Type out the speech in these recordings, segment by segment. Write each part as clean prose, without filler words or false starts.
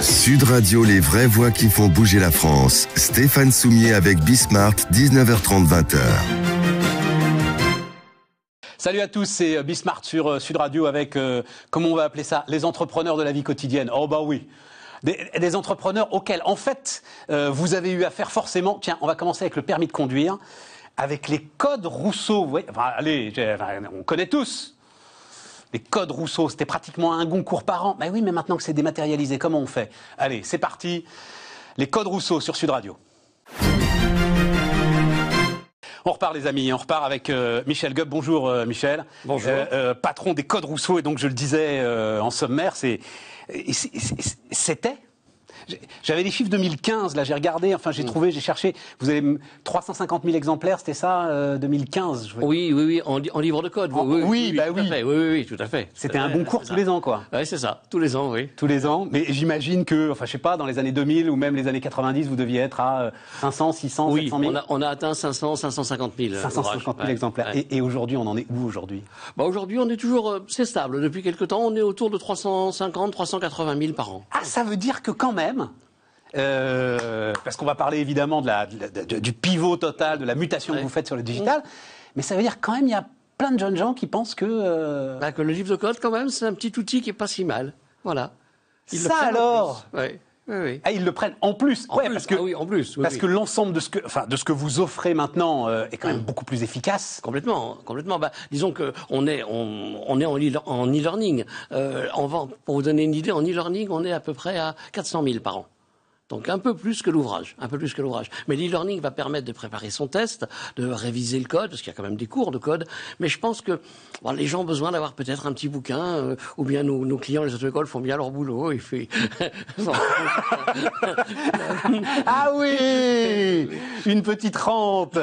Sud Radio, les vraies voix qui font bouger la France. Stéphane Soumier avec Bismart, 19h30, 20h. Salut à tous, c'est Bismart sur Sud Radio avec, comment on va appeler ça, les entrepreneurs de la vie quotidienne. Oh bah oui, des entrepreneurs auxquels, en fait, vous avez eu affaire forcément. Tiens, on va commencer avec le permis de conduire, avec les codes Rousseau. Vous voyez, enfin, allez, on connaît tous. Les codes Rousseau, c'était pratiquement un concours par an. Mais oui, mais maintenant que c'est dématérialisé, comment on fait? Allez, c'est parti. Les codes Rousseau sur Sud Radio. On repart les amis, on repart avec Michel Gueb. Bonjour Michel. Bonjour. Patron des codes Rousseau, et donc je le disais en sommaire, c'était... J'avais les chiffres 2015, là j'ai regardé, enfin j'ai trouvé, j'ai cherché, vous avez 350 000 exemplaires, c'était ça, 2015 Oui, en livre de code. Oui, tout à fait. C'était un concours tous les ans, quoi. Oui, c'est ça, tous les ans, oui. Tous les ans, mais j'imagine que, enfin je sais pas, dans les années 2000 ou même les années 90, vous deviez être à 500, 600, 700 000. Oui, on a atteint 500, 550 000. 550 000 exemplaires. Ouais. Et aujourd'hui, on en est où aujourd'hui? Aujourd'hui, on est toujours, c'est stable. Depuis quelque temps, on est autour de 350, 380 000 par an. Ah, ça veut dire que quand même... parce qu'on va parler évidemment du pivot total, de la mutation que vous faites sur le digital, mais ça veut dire quand même il y a plein de jeunes gens qui pensent que... Que le livre de code, quand même, c'est un petit outil qui est pas si mal. Voilà. Ça alors Oui. Ah, ils le prennent en plus. Parce que l'ensemble de ce que vous offrez maintenant est quand même beaucoup plus efficace. Complètement. Disons que on est en e-learning. Pour vous donner une idée, en e-learning, on est à peu près à 400 000 par an. Donc un peu plus que l'ouvrage. Mais l'e-learning va permettre de préparer son test, de réviser le code, parce qu'il y a quand même des cours de code. Mais je pense que les gens ont besoin d'avoir peut-être un petit bouquin, ou bien nos clients, les auto-écoles, font bien leur boulot. Ah oui, une petite rampe.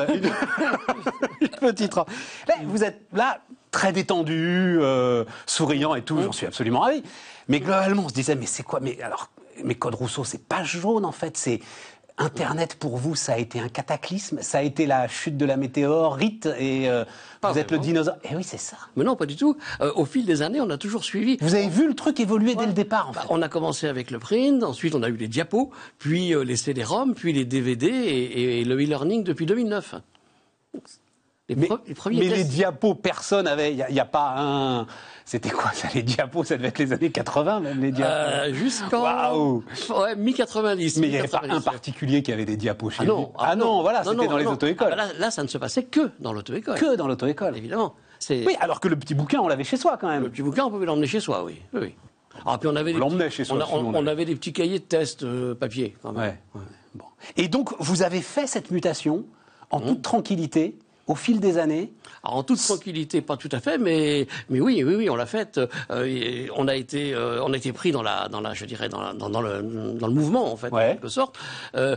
Une petite rampe. Là, vous êtes là, très détendu, souriant et tout, j'en suis absolument ravi. Mais globalement, on se disait, mais c'est quoi? Mais Code Rousseau, c'est page jaune en fait, c'est Internet pour vous, ça a été un cataclysme, ça a été la chute de la météorite et vous êtes le dinosaure. Eh oui, c'est ça. Mais non, pas du tout. Au fil des années, on a toujours suivi. Vous avez vu le truc évoluer dès le départ en fait. On a commencé avec le print, ensuite on a eu les diapos, puis les CD-ROM, puis les DVD et le e-learning depuis 2009. Les diapos, personne avait. Il n'y a pas un. C'était quoi ça, les diapos? Ça devait être les années 80 même, les diapos. Jusqu'en. Waouh. Ouais, mi-90. Mais il n'y avait pas un particulier qui avait des diapos chez lui. Voilà, c'était dans les auto-écoles. Là, ça ne se passait que dans l'auto-école. Que dans l'auto-école. Évidemment. Oui, alors que le petit bouquin, on l'avait chez soi quand même. Le petit bouquin, on pouvait l'emmener chez soi, oui. Alors, puis on avait on avait des petits cahiers de tests papier quand même. Ouais. Bon. Et donc, vous avez fait cette mutation en toute tranquillité. Au fil des années? Alors, en toute tranquillité, pas tout à fait, mais oui, on l'a faite. On a été pris dans le mouvement, en fait, en quelque sorte. Ça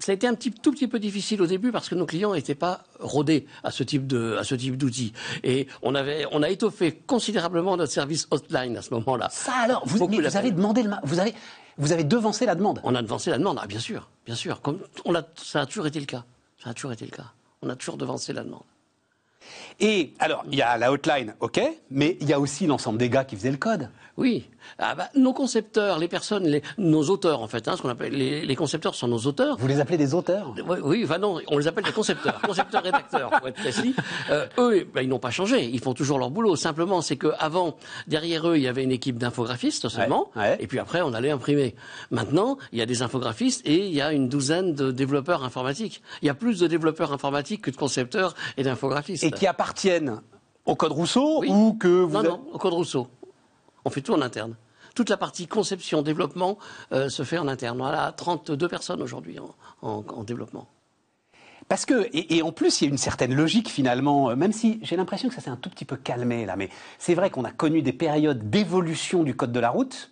a été tout petit peu difficile au début parce que nos clients n'étaient pas rodés à ce type d'outils. Et on a étoffé considérablement notre service hotline à ce moment-là. Ça alors, vous avez demandé vous avez devancé la demande? On a devancé la demande, bien sûr. Ça a toujours été le cas. On a toujours devancé la demande. Et alors, il y a la hotline, ok, mais il y a aussi l'ensemble des gars qui faisaient le code. Oui. Nos concepteurs, nos auteurs en fait, ce qu'on appelle les concepteurs sont nos auteurs. Vous les appelez des auteurs? Oui, non, on les appelle des concepteurs, rédacteurs pour être précis. Eux, ils n'ont pas changé, ils font toujours leur boulot. Simplement, c'est que avant, derrière eux, il y avait une équipe d'infographistes seulement, et puis après, on allait imprimer. Maintenant, il y a des infographistes et il y a une douzaine de développeurs informatiques. Il y a plus de développeurs informatiques que de concepteurs et d'infographistes. Et qui appartiennent au Code Rousseau ou que vous... Non, au Code Rousseau. On fait tout en interne. Toute la partie conception, développement se fait en interne. On a 32 personnes aujourd'hui en développement. Parce que, et en plus, il y a une certaine logique finalement, même si j'ai l'impression que ça s'est un tout petit peu calmé là, mais c'est vrai qu'on a connu des périodes d'évolution du code de la route.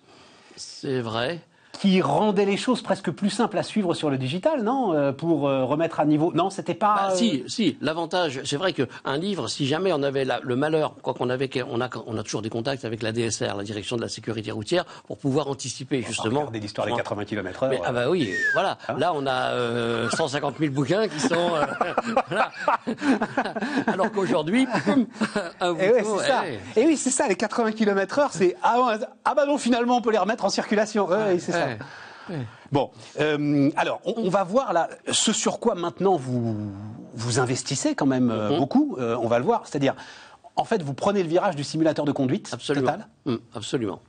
C'est vrai. Qui rendait les choses presque plus simples à suivre sur le digital, non? Pour remettre à niveau. Non, c'était pas. Si. L'avantage, c'est vrai qu'un livre, si jamais on avait le malheur, on a toujours des contacts avec la DSR, la Direction de la Sécurité Routière, pour pouvoir anticiper justement. Regardez l'histoire des 80 km/h. Ah bah oui, voilà. Là, on a 150 000 bouquins qui sont. Voilà. Alors qu'aujourd'hui, un bouquin. Et oui, c'est ça. Les 80 km/h, c'est bah non, finalement, on peut les remettre en circulation. C'est ça. Ouais. Ouais. Bon, alors on va voir là ce sur quoi maintenant vous investissez quand même beaucoup. On va le voir, c'est-à-dire en fait vous prenez le virage du simulateur de conduite total. Absolument.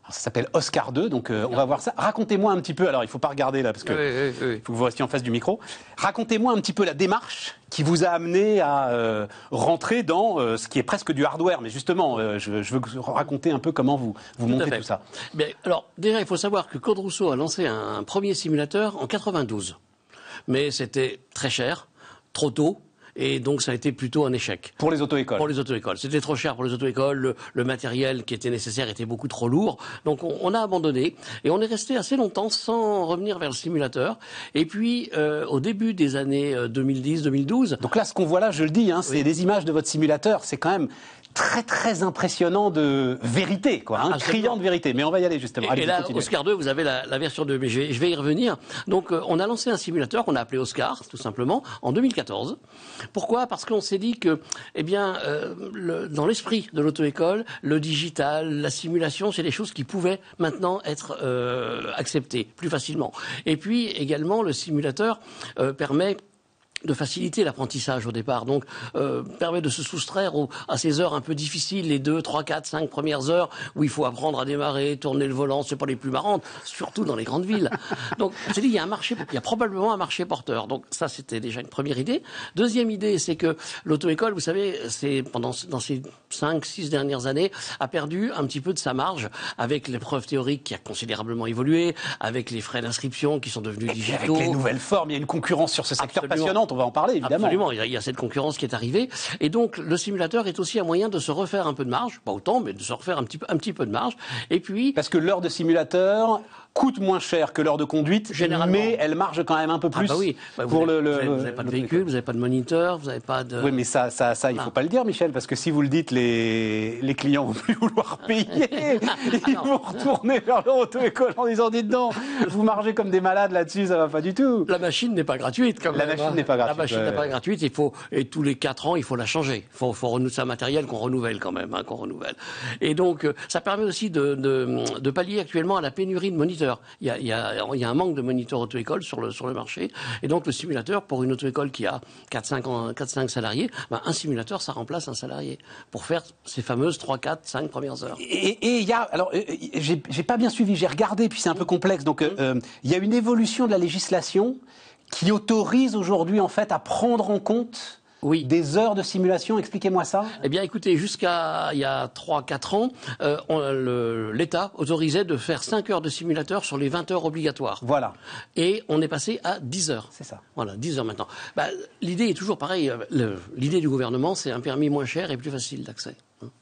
Alors, ça s'appelle Oscar 2, donc on va voir ça. Racontez-moi un petit peu. Alors il faut pas regarder là parce que oui. faut que vous restiez en face du micro. Racontez-moi un petit peu la démarche qui vous a amené à rentrer dans ce qui est presque du hardware. Mais justement, je veux que vous raconter un peu comment vous montez tout ça. Bien, alors déjà, il faut savoir que Claude Rousseau a lancé un premier simulateur en 92, mais c'était très cher, trop tôt. Et donc, ça a été plutôt un échec. Pour les auto-écoles. Pour les auto-écoles. C'était trop cher pour les auto-écoles. Le matériel qui était nécessaire était beaucoup trop lourd. Donc, on a abandonné. Et on est resté assez longtemps sans revenir vers le simulateur. Et puis, au début des années 2010-2012... Donc là, ce qu'on voit là, je le dis, c'est des images de votre simulateur. C'est quand même très, très impressionnant de vérité, quoi. Criant de vérité. Mais on va y aller, justement. Et là, Oscar 2, vous avez la version 2. Mais je vais y revenir. Donc, on a lancé un simulateur qu'on a appelé Oscar, tout simplement, en 2014. Pourquoi ? Parce qu'on s'est dit que, dans l'esprit de l'auto-école, le digital, la simulation, c'est des choses qui pouvaient maintenant être acceptées plus facilement. Et puis également, le simulateur permet de faciliter l'apprentissage au départ, donc permet de se soustraire à ces heures un peu difficiles, les 2, 3, 4, 5 premières heures où il faut apprendre à démarrer, tourner le volant, c'est pas les plus marrantes, surtout dans les grandes villes. Donc on s'est dit il y a probablement un marché porteur. Donc ça c'était déjà une première idée. Deuxième idée, c'est que l'auto-école, vous savez, dans ces 5, 6 dernières années, a perdu un petit peu de sa marge avec l'épreuve théorique qui a considérablement évolué, avec les frais d'inscription qui sont devenus digitaux. Avec les nouvelles formes, il y a une concurrence sur ce secteur passionnant. On va en parler, évidemment. Absolument, il y a cette concurrence qui est arrivée. Et donc, le simulateur est aussi un moyen de se refaire un peu de marge. Pas autant, mais de se refaire un petit peu de marge. Et puis... Parce que l'heure de simulateur coûte moins cher que l'heure de conduite, généralement, mais elle marge quand même un peu plus. Ah bah oui, pour vous n'avez pas de véhicule, vous n'avez pas de moniteur, vous n'avez pas de... Oui, mais ça il faut pas le dire, Michel, parce que si vous le dites, les clients vont plus vouloir payer. Ils vont retourner vers leur auto-école en disant, dites donc, vous margez comme des malades là-dessus, ça va pas du tout. La machine n'est pas gratuite, quand même. La machine n'est pas gratuite. La machine n'est pas gratuite, et tous les 4 ans, il faut la changer. C'est un matériel qu'on renouvelle quand même, qu'on renouvelle. Et donc, ça permet aussi de pallier actuellement à la pénurie de moniteurs. Il y a un manque de moniteurs auto-école sur le marché. Et donc, le simulateur, pour une auto-école qui a 4-5 salariés, un simulateur, ça remplace un salarié pour faire ces fameuses 3, 4, 5 premières heures. Et il y a, alors, j'ai pas bien suivi, j'ai regardé, puis c'est un peu complexe. Donc, il y a une évolution de la législation qui autorise aujourd'hui, en fait, à prendre en compte des heures de simulation. Expliquez-moi ça. Eh bien, écoutez, jusqu'à il y a 3-4 ans, l'État autorisait de faire 5 heures de simulateur sur les 20 heures obligatoires. Voilà. Et on est passé à 10 heures. C'est ça. Voilà, 10 heures maintenant. L'idée est toujours pareille. L'idée du gouvernement, c'est un permis moins cher et plus facile d'accès.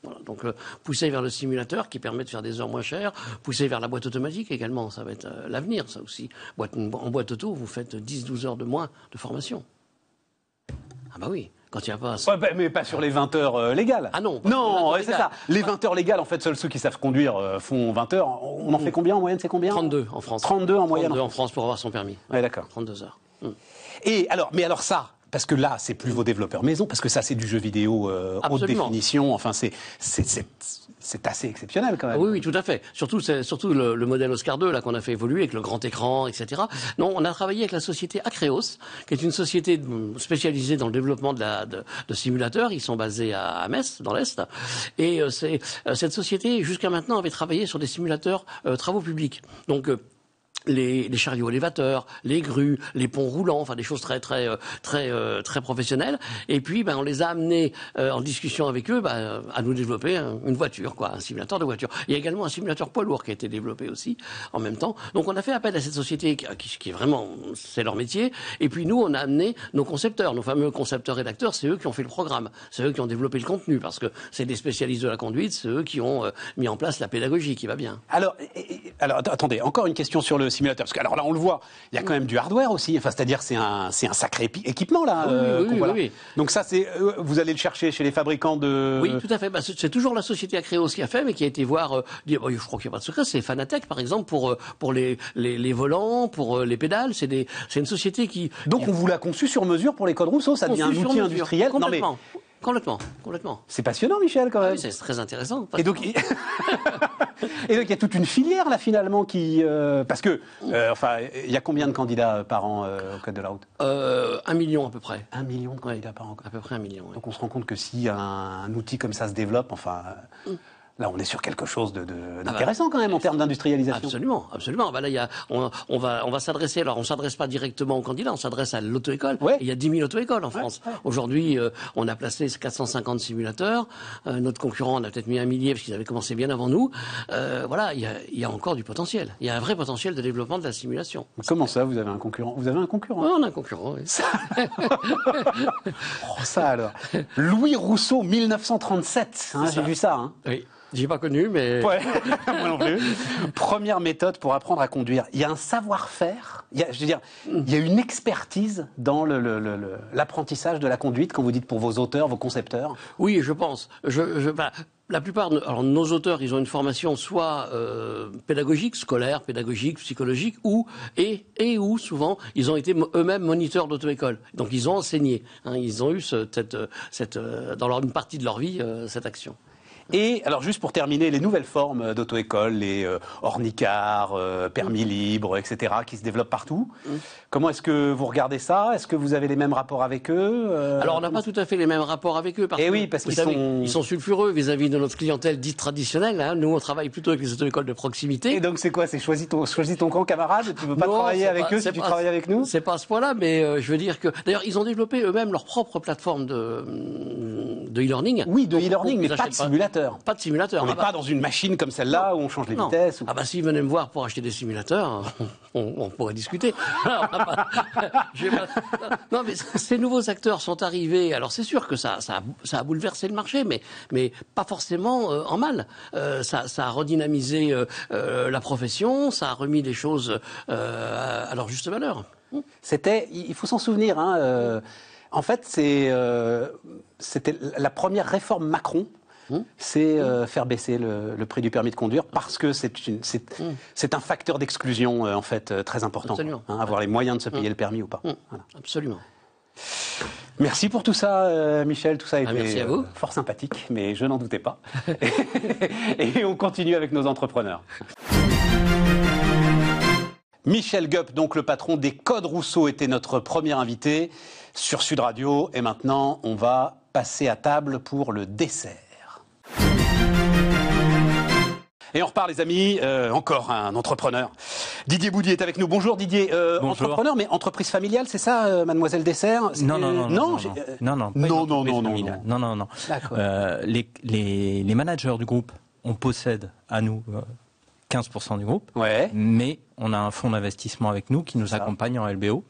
Voilà, donc pousser vers le simulateur qui permet de faire des heures moins chères, pousser vers la boîte automatique également, ça va être l'avenir, ça aussi. En boîte auto, vous faites 10-12 heures de moins de formation. Ah bah oui, quand il n'y a pas... mais pas sur les 20 heures légales. Ah non. Non, c'est ça. Les 20 heures légales, en fait, seuls ceux qui savent conduire font 20 heures. On en fait combien en moyenne, c'est combien ? 32 en France. 32 en moyenne 32 en France pour avoir son permis. Ouais, d'accord. 32 heures. Et alors, ça... Parce que là, c'est plus vos développeurs maison, parce que ça, c'est du jeu vidéo haute définition. Enfin, c'est assez exceptionnel quand même. Oui, tout à fait. Surtout le modèle Oscar 2 là qu'on a fait évoluer avec le grand écran, etc. Non, on a travaillé avec la société Acreos, qui est une société spécialisée dans le développement de simulateurs. Ils sont basés à Metz, dans l'Est. Et cette société, jusqu'à maintenant, avait travaillé sur des simulateurs travaux publics. Donc les chariots élévateurs, les grues, les ponts roulants, enfin des choses très professionnelles. Et puis, on les a amenés en discussion avec eux, à nous développer une voiture, un simulateur de voiture. Il y a également un simulateur poids lourd qui a été développé aussi en même temps. Donc, on a fait appel à cette société qui est vraiment, c'est leur métier. Et puis nous, on a amené nos concepteurs, nos fameux concepteurs-rédacteurs. C'est eux qui ont fait le programme, c'est eux qui ont développé le contenu, parce que c'est des spécialistes de la conduite, c'est eux qui ont mis en place la pédagogie qui va bien. Alors attendez, encore une question sur le simulateur, parce que alors là on le voit, il y a quand même du hardware aussi, enfin c'est-à-dire c'est un sacré équipement là. Oui. Donc ça vous allez le chercher chez les fabricants de. Oui, tout à fait. C'est toujours la société Acreos qui a fait, mais qui a été voir. Je crois qu'il n'y a pas de secret. C'est Fanatec par exemple pour les volants, pour les pédales. C'est une société qui. Donc on vous l'a conçu sur mesure pour les codes Rousseau, ça devient un outil industriel. Complètement. Non, Complètement. C'est passionnant, Michel, quand même. Oui, c'est très intéressant. Et donc, il y a toute une filière là finalement qui, parce que, enfin, il y a combien de candidats par an au code de la route 1 million à peu près. 1 million de candidats par an. À peu près 1 million. Donc on se rend compte que si un outil comme ça se développe, enfin, là on est sur quelque chose d'intéressant quand même en termes d'industrialisation. Absolument. Bah là, on va s'adresser. Alors, on s'adresse pas directement aux candidats, on s'adresse à l'auto-école. Ouais. Et il y a 10 000 auto-écoles en France. Ouais. Aujourd'hui, on a placé 450 simulateurs. Notre concurrent en a peut-être mis 1 millier parce qu'ils avaient commencé bien avant nous. Voilà, il y a encore du potentiel. Il y a un vrai potentiel de développement de la simulation. Comment ça, vous avez un concurrent? Vous avez un concurrent? Ouais, on a un concurrent, oui. Ça alors. Louis Rousseau, 1937. Hein, j'ai vu ça. Hein. Oui. J'ai pas connu, mais... Ouais, moi non plus. Première méthode pour apprendre à conduire. Il y a un savoir-faire, il y a une expertise dans l'apprentissage de la conduite, quand vous dites pour vos auteurs, vos concepteurs. Oui, je pense. La plupart de nos auteurs, ils ont une formation soit pédagogique, scolaire, pédagogique, psychologique, ou souvent, ils ont été eux-mêmes moniteurs d'auto-école. Donc, ils ont enseigné. Hein, ils ont eu dans une partie de leur vie, cette action. Et alors juste pour terminer, les nouvelles formes d'auto-école, les ornicars, permis libre, etc., qui se développent partout. Comment est-ce que vous regardez ça? Est-ce que vous avez les mêmes rapports avec eux? Alors on n'a pas tout à fait les mêmes rapports avec eux. Parce qu'ils sont sulfureux vis-à-vis de notre clientèle dite traditionnelle. Hein. Nous, on travaille plutôt avec les auto-écoles de proximité. Et donc c'est quoi? C'est choisis ton camp, camarade? Tu veux pas travailler avec eux si tu travailles avec nous? C'est pas à ce point-là, mais je veux dire que... D'ailleurs, ils ont développé eux-mêmes leur propre plateforme de e-learning. Oui, de e-learning, mais pas de simulateur. Pas de simulateur. On n'est pas dans une machine comme celle-là où on change les vitesses. Ah bah s'ils venaient me voir pour acheter des simulateurs, on pourrait discuter. Non, mais ces nouveaux acteurs sont arrivés. Alors c'est sûr que ça a bouleversé le marché, mais pas forcément en mal. Ça a redynamisé la profession, ça a remis les choses à leur juste valeur. Il faut s'en souvenir. Hein, en fait, c'était la première réforme Macron. C'est faire baisser le prix du permis de conduire parce que c'est un facteur d'exclusion en fait très important. Hein, avoir les moyens de se payer le permis ou pas. Voilà. Absolument. Merci pour tout ça, Michel. Tout ça a été à vous. Fort sympathique, mais je n'en doutais pas. Et on continue avec nos entrepreneurs. Michel Gupp, donc le patron des Codes Rousseau, était notre premier invité sur Sud Radio. Et maintenant, on va passer à table pour le dessert. Et on repart, les amis, encore un entrepreneur. Didier Boudy est avec nous. Bonjour Didier. Bonjour. Entrepreneur, mais entreprise familiale, c'est ça, Mademoiselle Dessert? Non. Non. D'accord. Les managers du groupe, on possède à nous 15% du groupe, ouais. Mais on a un fonds d'investissement avec nous qui nous accompagne en LBO.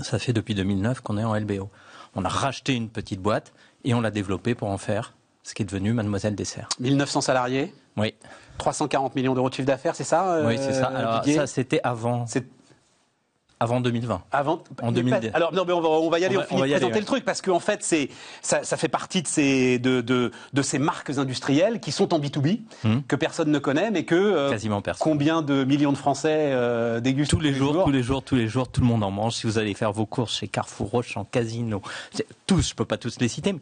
Ça fait depuis 2009 qu'on est en LBO. On a racheté une petite boîte et on l'a développée pour en faire ce qui est devenu Mademoiselle Dessert. 1900 salariés? Oui. 340 millions d'euros de chiffre d'affaires, c'est ça? Oui, c'est ça. Alors Didier, ça, c'était avant 2020. En 2010. Alors non, mais on va y aller. On finit de présenter le truc parce qu'en fait, ça fait partie de ces marques industrielles qui sont en B2B que personne ne connaît, mais que quasiment personne. Combien de millions de Français dégustent tous les jours, tout le monde en mange. Si vous allez faire vos courses chez Carrefour, Auchan, Casino, tous, je peux pas tous les citer, mais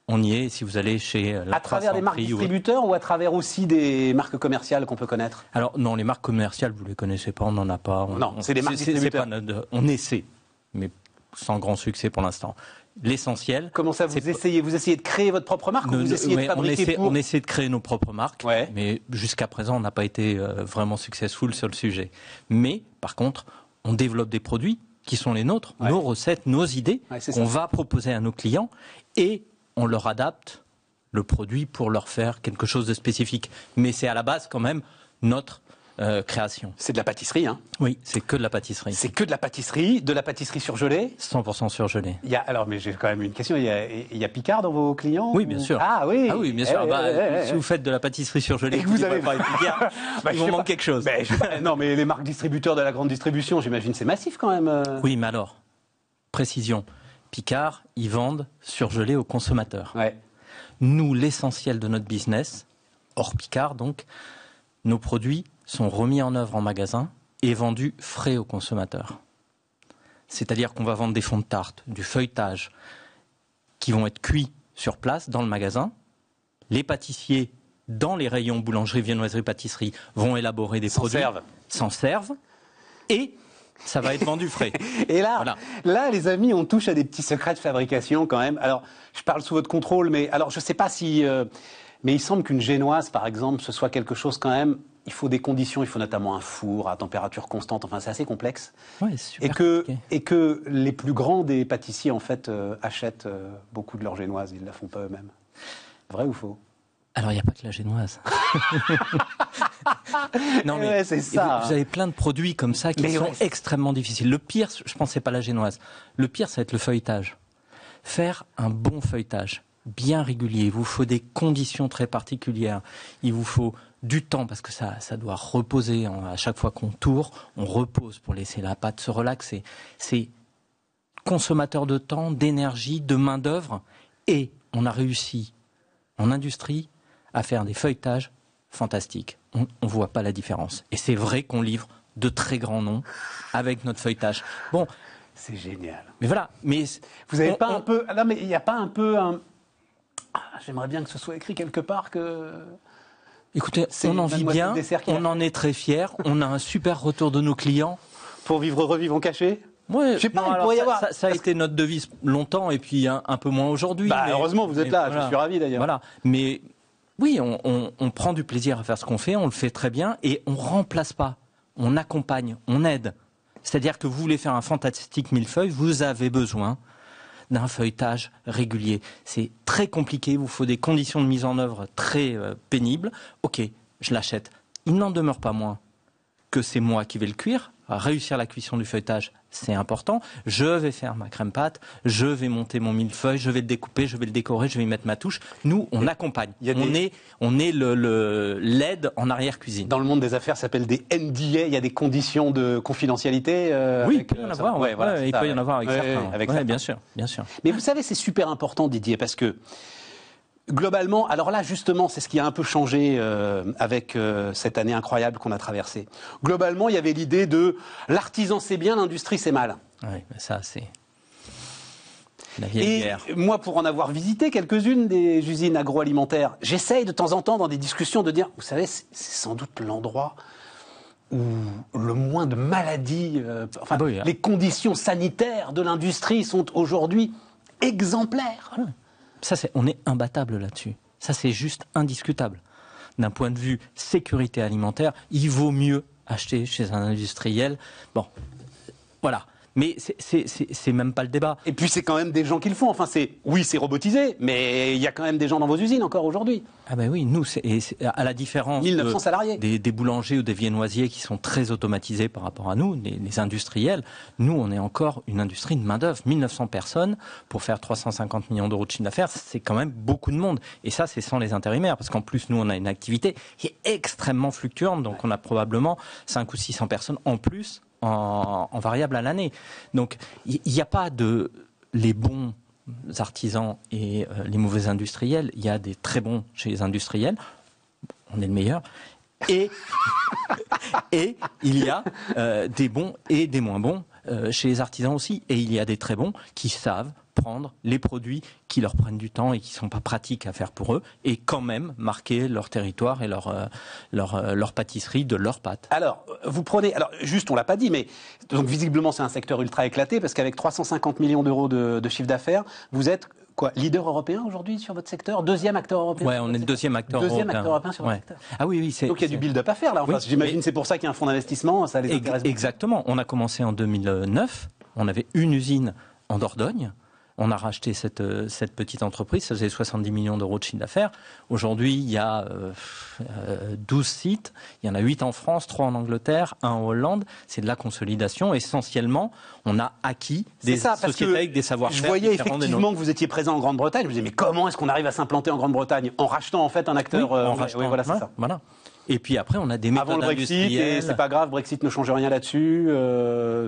on y est si vous allez chez la à travers des marques distributeurs ou à travers aussi des marques commerciales qu'on peut connaître? Alors non, les marques commerciales, vous les connaissez pas, on n'en a pas. Non, c'est des marques distributeurs. On essaie, mais sans grand succès pour l'instant. L'essentiel. Comment ça, vous essayez de créer votre propre marque ou vous essayez de fabriquer on essaie de créer nos propres marques, ouais. Mais jusqu'à présent, on n'a pas été vraiment successful sur le sujet. Mais par contre, on développe des produits qui sont les nôtres, ouais. Nos recettes, nos idées, qu'on va proposer à nos clients et on leur adapte le produit pour leur faire quelque chose de spécifique. Mais c'est à la base quand même notre création. C'est de la pâtisserie, hein? Oui, c'est que de la pâtisserie. C'est que de la pâtisserie surgelée? 100% surgelée. Alors, mais j'ai quand même une question. Il y a Picard dans vos clients? Oui, bien sûr. Ah oui. Ah oui, bien sûr. Si vous faites de la pâtisserie surgelée, et que vous avez pas Picard, il vous manque quelque chose. Non, mais les marques distributeurs de la grande distribution, j'imagine, c'est massif quand même. Oui, mais alors, précision. Picard, ils vendent surgelé aux consommateurs. Ouais. Nous, l'essentiel de notre business, hors Picard donc, nos produits sont remis en œuvre en magasin et vendus frais aux consommateurs. C'est-à-dire qu'on va vendre des fonds de tarte, du feuilletage, qui vont être cuits sur place, dans le magasin. Les pâtissiers, dans les rayons boulangerie, viennoiserie, pâtisserie, vont élaborer des produits, s'en servent, et ça va être vendu frais. Et là, les amis, on touche à des petits secrets de fabrication quand même. Alors, je parle sous votre contrôle, mais alors je ne sais pas si... mais il semble qu'une génoise, par exemple, ce soit quelque chose quand même... Il faut des conditions, il faut notamment un four à température constante. Enfin, c'est assez complexe. Ouais, c'est super et que les plus grands des pâtissiers, en fait, achètent beaucoup de leurs génoises. Ils ne la font pas eux-mêmes. Vrai ou faux? Alors, il n'y a pas que la génoise. Non, mais ouais, c'est ça. Vous avez plein de produits comme ça qui sont extrêmement difficiles. Le pire, je pense, c'est pas la génoise. Le pire, ça va être le feuilletage. Faire un bon feuilletage, bien régulier. Il vous faut des conditions très particulières. Il vous faut du temps, parce que ça doit reposer. À chaque fois qu'on tourne, on repose pour laisser la pâte se relaxer. C'est consommateur de temps, d'énergie, de main-d'œuvre. Et on a réussi, en industrie, à faire des feuilletages fantastiques. On ne voit pas la différence. Et c'est vrai qu'on livre de très grands noms avec notre feuilletage. Bon, c'est génial. Mais voilà. Mais vous n'avez pas un peu... Non, mais il n'y a pas un peu un... J'aimerais bien que ce soit écrit quelque part que... Écoutez, on en vit bien, on en est très fiers, on a un super retour de nos clients. Pour vivre, revivre en cachet? Ouais, je sais pas, il pourrait y avoir. Ça a été notre devise longtemps et puis un peu moins aujourd'hui. Bah, heureusement, vous êtes là, voilà, je suis ravi d'ailleurs. Voilà. Mais oui, on prend du plaisir à faire ce qu'on fait, on le fait très bien et on remplace pas, on accompagne, on aide. C'est-à-dire que vous voulez faire un fantastique millefeuille, vous avez besoin d'un feuilletage régulier. C'est très compliqué, il vous faut des conditions de mise en œuvre très pénibles. Ok, je l'achète. Il n'en demeure pas moins que c'est moi qui vais le cuire. Réussir la cuisson du feuilletage, c'est important. Je vais faire ma crème pâte, je vais monter mon millefeuille, je vais le découper, je vais le décorer, je vais y mettre ma touche. Nous, on accompagne. On est l'aide en arrière-cuisine. Dans le monde des affaires, ça s'appelle des NDA. Il y a des conditions de confidentialité. Oui, il peut y en avoir. Il peut y en avoir avec certains. Avec certains. Bien sûr, bien sûr. Mais vous savez, c'est super important, Didier, parce que globalement, alors là, justement, c'est ce qui a un peu changé avec cette année incroyable qu'on a traversée. Globalement, il y avait l'idée de l'artisan c'est bien, l'industrie c'est mal. Oui, mais ça, c'est la vieille guerre. Et moi, pour en avoir visité quelques-unes des usines agroalimentaires, j'essaye de temps en temps dans des discussions de dire, vous savez, c'est sans doute l'endroit où le moins de maladies, les conditions sanitaires de l'industrie sont aujourd'hui exemplaires. Voilà. On est imbattable là-dessus. Ça, c'est juste indiscutable. D'un point de vue sécurité alimentaire, il vaut mieux acheter chez un industriel. Bon, voilà. Mais c'est même pas le débat. Et puis c'est quand même des gens qui le font. Enfin, c'est robotisé, mais il y a quand même des gens dans vos usines encore aujourd'hui. Ah ben oui, nous, à la différence 1900 salariés. Des boulangers ou des viennoisiers qui sont très automatisés par rapport à nous, les industriels, nous, on est encore une industrie de main-d'œuvre. 1900 personnes pour faire 350 millions d'euros de chiffre d'affaires, c'est quand même beaucoup de monde. Et ça, c'est sans les intérimaires, parce qu'en plus, nous, on a une activité qui est extrêmement fluctuante, donc on a probablement 500 ou 600 personnes en plus en variable à l'année. Donc, il n'y a pas de les bons artisans et les mauvais industriels. Il y a des très bons chez les industriels. On est le meilleur. Et il y a des bons et des moins bons chez les artisans aussi. Et il y a des très bons qui savent prendre les produits qui leur prennent du temps et qui ne sont pas pratiques à faire pour eux et quand même marquer leur territoire et leur pâtisserie de leurs pâtes. Alors, vous prenez... Alors, juste, on ne l'a pas dit, mais donc visiblement, c'est un secteur ultra éclaté parce qu'avec 350 millions d'euros de chiffre d'affaires, vous êtes quoi, leader européen aujourd'hui sur votre secteur? Deuxième acteur européen? Oui, on est le deuxième acteur européen. Deuxième acteur européen sur votre secteur. Ah oui, oui. Donc il y a du build-up à faire là. Enfin, j'imagine c'est pour ça qu'il y a un fonds d'investissement, ça les intéresse beaucoup. Exactement. On a commencé en 2009. On avait une usine en Dordogne. On a racheté cette petite entreprise, ça faisait 70 millions d'euros de chiffre d'affaires. Aujourd'hui, il y a 12 sites, il y en a 8 en France, 3 en Angleterre, 1 en Hollande. C'est de la consolidation. Essentiellement, on a acquis des sociétés avec des savoir-faire. Je voyais effectivement que vous étiez présent en Grande-Bretagne. Je me disais, mais comment est-ce qu'on arrive à s'implanter en Grande-Bretagne en rachetant en fait un acteur voilà, c'est ça. Voilà. Et puis après, on a des méthodes industrielles. Avant le Brexit, et c'est pas grave, Brexit ne change rien là-dessus.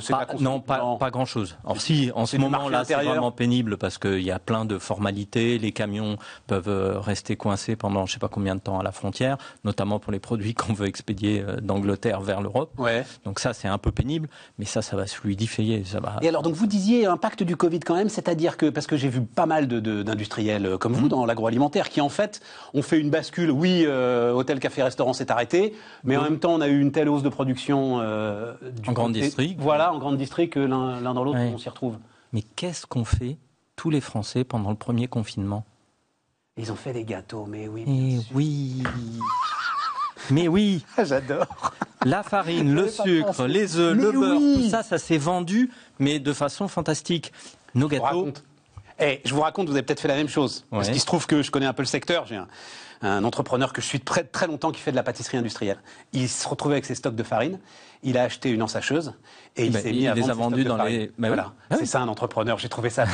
Pas grand-chose. Alors si, en ce moment-là, c'est vraiment pénible parce qu'il y a plein de formalités. Les camions peuvent rester coincés pendant je ne sais pas combien de temps à la frontière, notamment pour les produits qu'on veut expédier d'Angleterre vers l'Europe. Ouais. Donc ça, c'est un peu pénible, mais ça va se fluidifier. Ça va... Et alors, donc vous disiez impact du Covid quand même, c'est-à-dire que, parce que j'ai vu pas mal d'industriels comme vous dans l'agroalimentaire qui en fait ont fait une bascule, oui, hôtel, café, restaurant s'est arrêté, mais en même temps on a eu une telle hausse de production en grande district. Voilà, en grande district que l'un dans l'autre on s'y retrouve. Mais qu'est-ce qu'ont fait tous les Français pendant le premier confinement? Ils ont fait des gâteaux, mais oui. Mais oui. J'adore. La farine, le sucre, les œufs, le beurre, tout ça, ça s'est vendu, mais de façon fantastique. Nos gâteaux... Je vous raconte, vous avez peut-être fait la même chose. Ouais. Parce qu'il se trouve que je connais un peu le secteur. J'ai un entrepreneur que je suis très, très longtemps qui fait de la pâtisserie industrielle. Il se retrouvait avec ses stocks de farine. Il a acheté une ensacheuse et il s'est mis à vendre ses stocks de farine. Voilà. C'est ça un entrepreneur. J'ai trouvé ça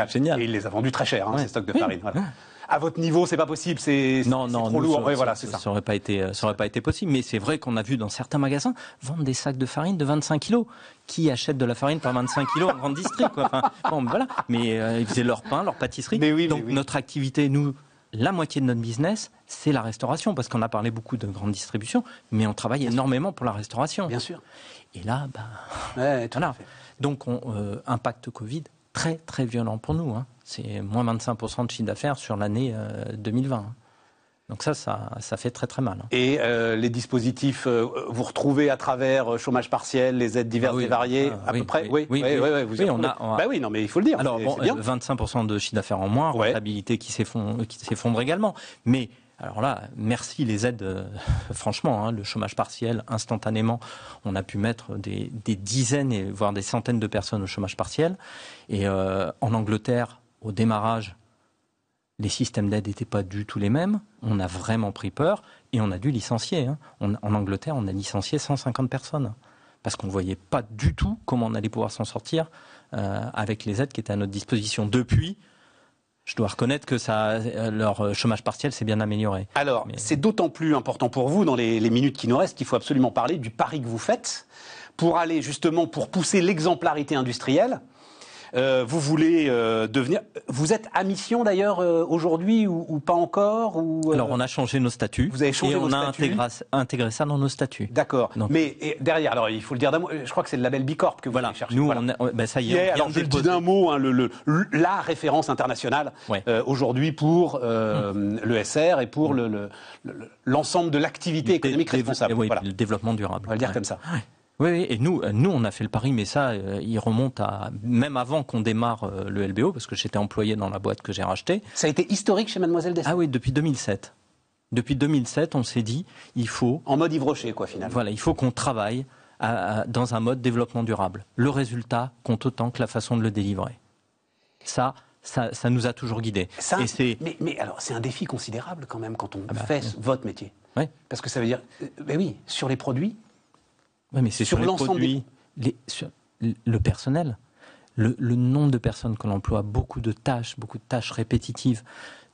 génial. Et il les a vendus très cher, ces stocks de farine. Voilà. À votre niveau, c'est pas possible, c'est trop lourd. Ça aurait pas été possible. Mais c'est vrai qu'on a vu dans certains magasins vendre des sacs de farine de 25 kilos. Qui achète de la farine par 25 kilos en grande district, quoi. Enfin, bon, voilà. Mais ils faisaient leur pain, leur pâtisserie. Donc notre activité, nous, la moitié de notre business, c'est la restauration, parce qu'on a parlé beaucoup de grande distribution, mais on travaille énormément pour la restauration. Bien sûr. Et là, tout à fait. Donc, impact Covid très très violent pour nous. C'est moins 25% de chiffre d'affaires sur l'année 2020. Donc ça fait très très mal. Et les dispositifs, vous retrouvez à travers chômage partiel, les aides diverses et variées, à peu près. Oui, on a. Bah oui, non, mais il faut le dire. Alors bon, 25% de chiffre d'affaires en moins, rentabilité qui s'effondre également. Mais alors là, merci les aides. Franchement, le chômage partiel, instantanément, on a pu mettre des dizaines voire des centaines de personnes au chômage partiel. Et en Angleterre, au démarrage, les systèmes d'aide n'étaient pas du tout les mêmes. On a vraiment pris peur et on a dû licencier. En Angleterre, on a licencié 150 personnes parce qu'on ne voyait pas du tout comment on allait pouvoir s'en sortir avec les aides qui étaient à notre disposition. Depuis, je dois reconnaître que leur chômage partiel s'est bien amélioré. Alors, c'est d'autant plus important pour vous, dans les minutes qui nous restent, qu'il faut absolument parler du pari que vous faites pour aller justement, pour pousser l'exemplarité industrielle. Vous voulez devenir... Vous êtes à mission d'ailleurs aujourd'hui ou pas encore Alors on a changé nos statuts. Vous avez changé et vos on a statuts. intégré ça dans nos statuts. D'accord. Mais derrière, alors il faut le dire d'un mot, je crois que c'est le label Bicorp que vous allez chercher. Nous, ça y est. Alors je le dis d'un mot, la référence internationale aujourd'hui pour l'ESR et pour l'ensemble de l'activité économique responsable. Oui, le développement durable. On va le dire comme ça. Oui, et nous, on a fait le pari, mais ça, il remonte à même avant qu'on démarre le LBO, parce que j'étais employé dans la boîte que j'ai rachetée. Ça a été historique chez Mademoiselle Destin. Ah oui, depuis 2007. Depuis 2007, on s'est dit, il faut... En mode Yves Rocher, quoi, finalement. Voilà, il faut qu'on travaille dans un mode développement durable. Le résultat compte autant que la façon de le délivrer. Ça nous a toujours guidés. Mais alors, c'est un défi considérable quand même quand on fait votre métier. Oui. Parce que ça veut dire, sur les produits... Oui, mais c'est sur les produits, le personnel, le nombre de personnes que l'on emploie, beaucoup de tâches répétitives.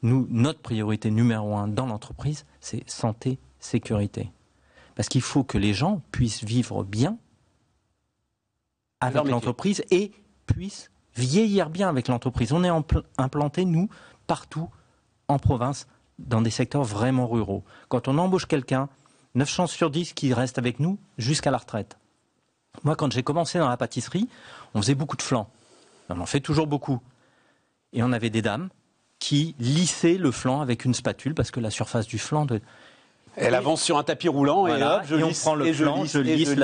Nous, notre priorité numéro 1 dans l'entreprise, c'est santé, sécurité. Parce qu'il faut que les gens puissent vivre bien avec l'entreprise et puissent vieillir bien avec l'entreprise. On est implantés, nous, partout en province, dans des secteurs vraiment ruraux. Quand on embauche quelqu'un, 9 chances sur 10 qui reste avec nous jusqu'à la retraite. Moi, quand j'ai commencé dans la pâtisserie, on faisait beaucoup de flan. On en fait toujours beaucoup. Et on avait des dames qui lissaient le flan avec une spatule parce que la surface du flan... Elle avance sur un tapis roulant et hop, on prend le flan, je lisse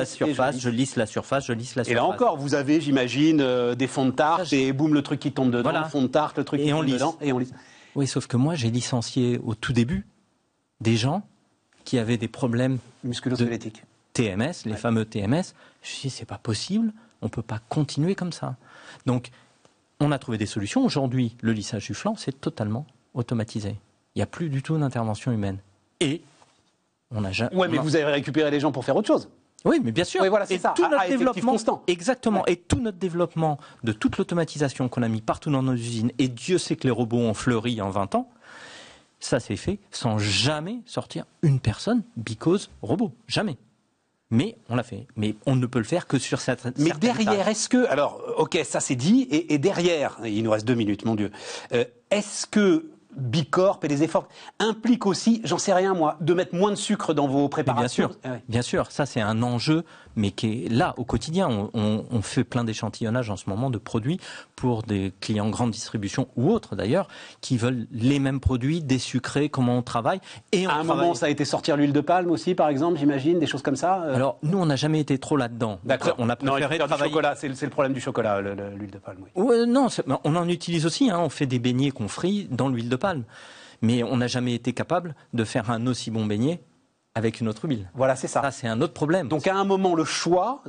la surface. Et là encore, vous avez, j'imagine, des fonds de tarte et boum, le truc qui tombe dedans, le fond de tarte, le truc qui tombe dedans, et on lisse. Oui, sauf que moi, j'ai licencié au tout début des gens qui avaient des problèmes musculo-squelettiques. TMS, les fameux TMS. Je me suis dit, c'est pas possible, on ne peut pas continuer comme ça. Donc, on a trouvé des solutions. Aujourd'hui, le lissage du flanc, c'est totalement automatisé. Il n'y a plus du tout d'intervention humaine. Et on n'a jamais... Oui, mais vous avez récupéré les gens pour faire autre chose. Oui, mais bien sûr. Oui, voilà, c'est ça. Tout notre développement, constant. Exactement. Ouais. Et tout notre développement de toute l'automatisation qu'on a mis partout dans nos usines, et Dieu sait que les robots ont fleuri en 20 ans, Ça s'est fait sans jamais sortir une personne because robot. Jamais. Mais on l'a fait. Mais on ne peut le faire que sur certaines Mais derrière, tâches. est-ce que... Alors, ok, ça c'est dit. Et derrière, il nous reste 2 minutes, mon Dieu. Est-ce que Bicorp et les efforts impliquent aussi, j'en sais rien moi, de mettre moins de sucre dans vos préparations? Bien sûr, ça c'est un enjeu, mais qui est là au quotidien. On fait plein d'échantillonnage en ce moment de produits pour des clients grande distribution ou autres d'ailleurs, qui veulent les mêmes produits, désucrés, comment on travaille. Et à un moment, ça a été sortir l'huile de palme aussi, par exemple, j'imagine, des choses comme ça. Alors nous, on n'a jamais été trop là-dedans. D'accord. On a préféré travailler. Du chocolat, c'est le problème du chocolat, l'huile de palme. Oui. Ouais, non, on en utilise aussi. On fait des beignets qu'on frit dans l'huile de palme. Mais on n'a jamais été capable de faire un aussi bon beignet avec une autre huile. Voilà, c'est ça. Ça, c'est un autre problème. Donc à un moment, le choix,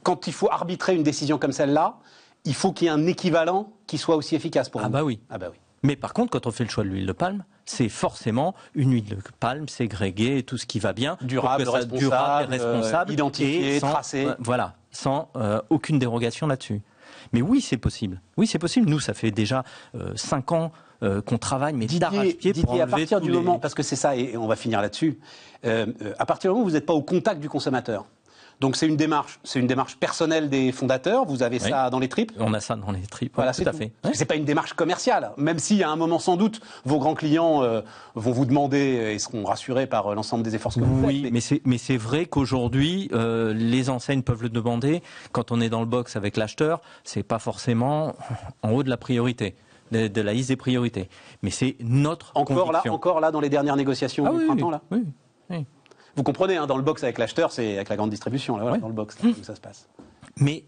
quand il faut arbitrer une décision comme celle-là, il faut qu'il y ait un équivalent qui soit aussi efficace pour vous. Bah oui. Ah bah oui. Mais par contre, quand on fait le choix de l'huile de palme, c'est forcément une huile de palme ségrégée et tout ce qui va bien. Durable, responsable, identifié, tracé. Voilà, sans aucune dérogation là-dessus. Mais oui, c'est possible. Oui, c'est possible. Nous, ça fait déjà 5 ans qu'on travaille, mais d'arrache-pied pour enlever à partir du moment, parce que c'est ça, et on va finir là-dessus, à partir du moment où vous n'êtes pas au contact du consommateur. Donc c'est une démarche personnelle des fondateurs. Vous avez ça dans les tripes. On a ça dans les tripes. Voilà, tout à fait. Parce que c'est pas une démarche commerciale. Même si à un moment sans doute vos grands clients vont vous demander et seront rassurés par l'ensemble des efforts que vous faites. Oui, mais c'est vrai qu'aujourd'hui les enseignes peuvent le demander. Quand on est dans le box avec l'acheteur, c'est pas forcément en haut de la priorité. De la liste des priorités. Mais c'est notre conviction. Encore là, dans les dernières négociations du printemps, là. Oui. Vous comprenez, dans le box avec l'acheteur, c'est avec la grande distribution, là, voilà, dans le box, là, où ça se passe. Mais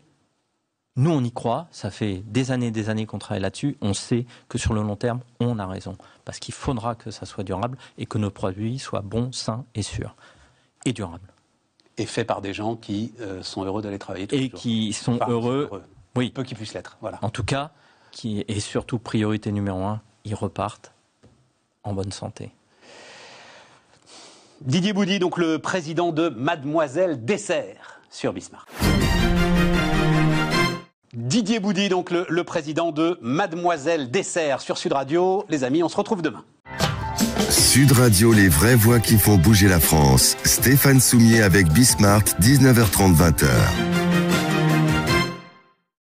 nous, on y croit. Ça fait des années qu'on travaille là-dessus. On sait que sur le long terme, on a raison. Parce qu'il faudra que ça soit durable et que nos produits soient bons, sains et sûrs. Et durables. Et faits par des gens qui sont heureux d'aller travailler tous les jours. Et qui sont heureux. Oui. Peu qu'ils puissent l'être, voilà. En tout cas, qui est surtout priorité numéro 1, ils repartent en bonne santé. Didier Boudy, donc le président de Mademoiselle Dessert sur Bismarck. Didier Boudy, donc le président de Mademoiselle Dessert sur Sud Radio. Les amis, on se retrouve demain. Sud Radio, les vraies voix qui font bouger la France. Stéphane Soumier avec Bismarck, 19h30, 20h.